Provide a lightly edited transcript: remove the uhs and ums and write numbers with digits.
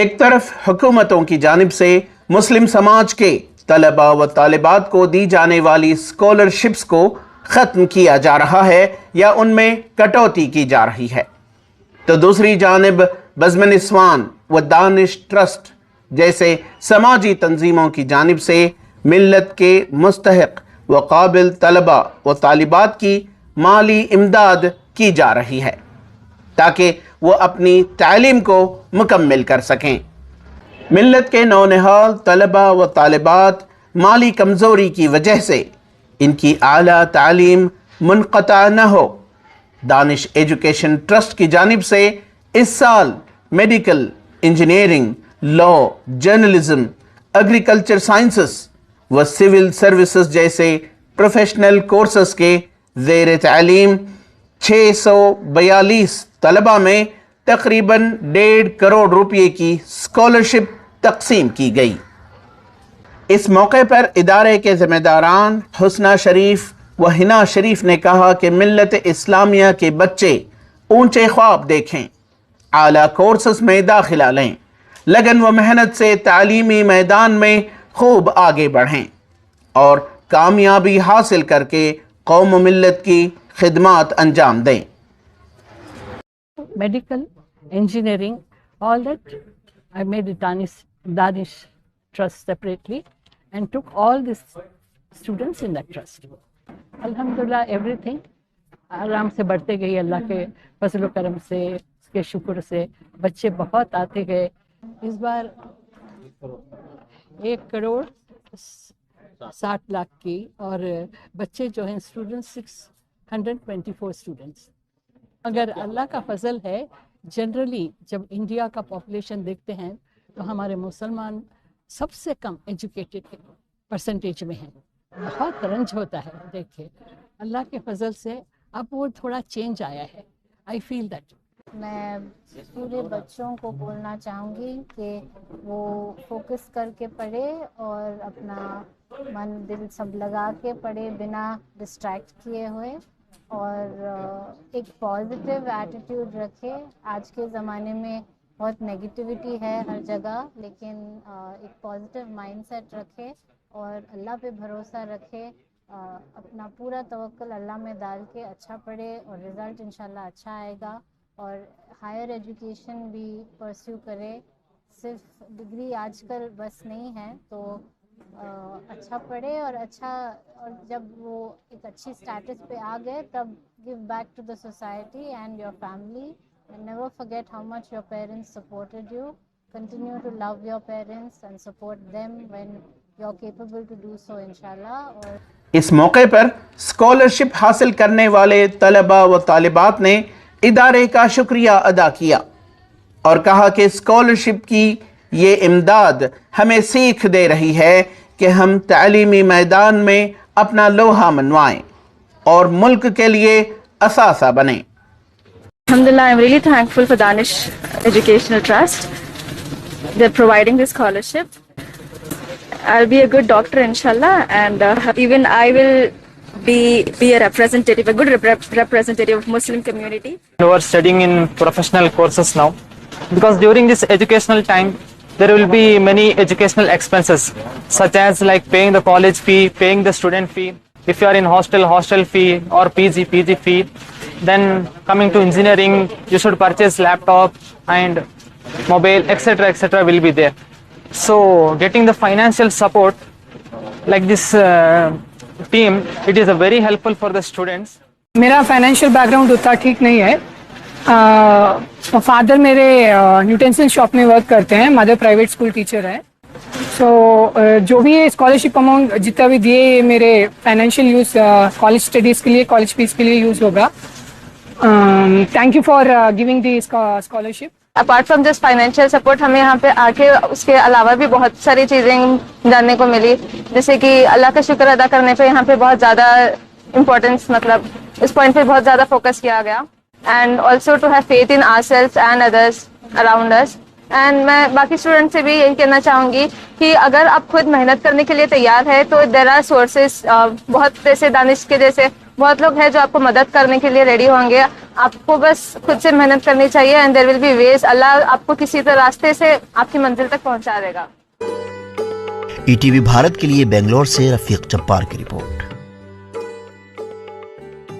ایک طرف حکومتوں کی جانب سے مسلم سماج کے طلباء و طالبات کو دی جانے والی اسکالرشپس کو ختم کیا جا رہا ہے یا ان میں کٹوتی کی جا رہی ہے، تو دوسری جانب بزم نسوان و دانش ٹرسٹ جیسے سماجی تنظیموں کی جانب سے ملت کے مستحق و قابل طلباء و طالبات کی مالی امداد کی جا رہی ہے تاکہ وہ اپنی تعلیم کو مکمل کر سکیں۔ ملت کے نونہال طلباء و طالبات مالی کمزوری کی وجہ سے ان کی اعلیٰ تعلیم منقطع نہ ہو، دانش ایجوکیشن ٹرسٹ کی جانب سے اس سال میڈیکل، انجینئرنگ، لا، جرنلزم، ایگریکلچر سائنسز و سول سروسز جیسے پروفیشنل کورسز کے زیر تعلیم 642 طلباء میں تقریباً 1.5 کروڑ روپے کی اسکالرشپ تقسیم کی گئی۔ اس موقع پر ادارے کے ذمہ داران حسنہ شریف و حنا شریف نے کہا کہ ملت اسلامیہ کے بچے اونچے خواب دیکھیں، اعلیٰ کورسز میں داخلہ لیں، لگن و محنت سے تعلیمی میدان میں خوب آگے بڑھیں اور کامیابی حاصل کر کے قوم و ملت کی خدمات انجام دیں۔ Medical, engineering, all that I made a Danish trust separately and took all these students in that trust. Alhamdulillah, everything آرام سے بڑھتے گئی، اللہ کے فضل و کرم سے، اس کے شکر سے بچے بہت آتے گئے۔ اس بار 1 کروڑ 60 لاکھ کی، اور بچے جو ہیں اسٹوڈنٹس 624 اسٹوڈنٹس۔ اگر اللہ کا فضل ہے، جنرلی جب انڈیا کا پاپولیشن دیکھتے ہیں تو ہمارے مسلمان سب سے کم ایجوکیٹڈ پرسنٹیج میں ہیں، بہت رنج ہوتا ہے دیکھ کے۔ اللہ کے فضل سے اب وہ تھوڑا چینج آیا ہے، آئی فیل دیٹ۔ میں پورے بچوں کو بولنا چاہوں گی کہ وہ فوکس کر کے پڑھے اور اپنا من دل سب لگا کے پڑھے، بنا ڈسٹریکٹ کیے ہوئے، اور ایک پازیٹیو ایٹیٹیوڈ رکھے۔ آج کے زمانے میں بہت نگیٹیوٹی ہے ہر جگہ، لیکن ایک پازیٹیو مائنڈ سیٹ رکھے اور اللہ پہ بھروسہ رکھے، اپنا پورا توکل اللہ میں ڈال کے اچھا پڑھے اور رزلٹ انشاءاللہ اچھا آئے گا۔ اور ہائر ایجوکیشن بھی پرسیو کرے، صرف ڈگری آج کل بس نہیں ہے، تو اچھا پڑھے اور اچھا، اور جب وہ ایک اچھی اسٹیٹس پہ آ گئے تب give back to the society and your family, and never forget how much your parents supported you. Continue to love your parents and support them when you're capable to do so inshallah. اور اس موقع پر scholarship حاصل کرنے والے طلباء و طالبات نے ادارے کا شکریہ ادا کیا اور کہا کہ اسکالرشپ کی یہ امداد ہمیں سیکھ دے رہی ہے کہ ہم تعلیمی میدان میں اپنا لوہا منوائیں اور ملک کے لیے اثاثہ بنیں۔ Alhamdulillah, I'm really thankful for Danish Educational Trust. They're providing this scholarship. I'll be a good doctor, inshallah, and even I will be a representative, a good representative of Muslim community. We are studying in professional courses now, because during this educational time, there will be many educational expenses, such as like paying the college fee, paying the student fee. If you are in hostel fee, or PG fee. Then coming to engineering, you should purchase laptop and mobile, etc. will be there. So getting the financial support like this team, it is a very helpful for the students. میرا financial back ground اتنا ٹھیک نہیں ہے۔ Father میرے utensil shop میں work کرتے ہیں، mother private school teacher ہے۔ سو جو بھی اسکالرشپ اماؤنٹ جتنا بھی دیے، یہ میرے فائنینشیل یوز کالج اسٹڈیز کے لیے، کالج فیس کے لیے یوز ہوگا۔ Thank you for giving the scholarship. Apart from this financial support, ہمیں یہاں پہ آ کے اس کے علاوہ بھی بہت ساری چیزیں جاننے کو ملی، جیسے کہ اللہ کا شکر ادا کرنے پہ یہاں پہ بہت زیادہ امپورٹینس، مطلب اس پوائنٹ پہ بہت زیادہ فوکس کیا گیا، and also to have faith in our self and others around us. And میں باقی اسٹوڈنٹ سے بھی یہی کہنا چاہوں گی کہ اگر آپ خود محنت کرنے کے لیے تیار ہے تو دیر آر سورسز، بہت جیسے دانش کے جیسے بہت لوگ ہیں جو آپ کو مدد کرنے کے لیے ریڈی ہوں گے۔ آپ کو بس خود سے محنت کرنی چاہیے اینڈ دیر ول بی ویز. اللہ آپ کو کسی طرح راستے سے آپ کی منزل تک پہنچا دے گا. ETV بھارت کے لیے بنگلور سے رفیق جبار کی رپورٹ.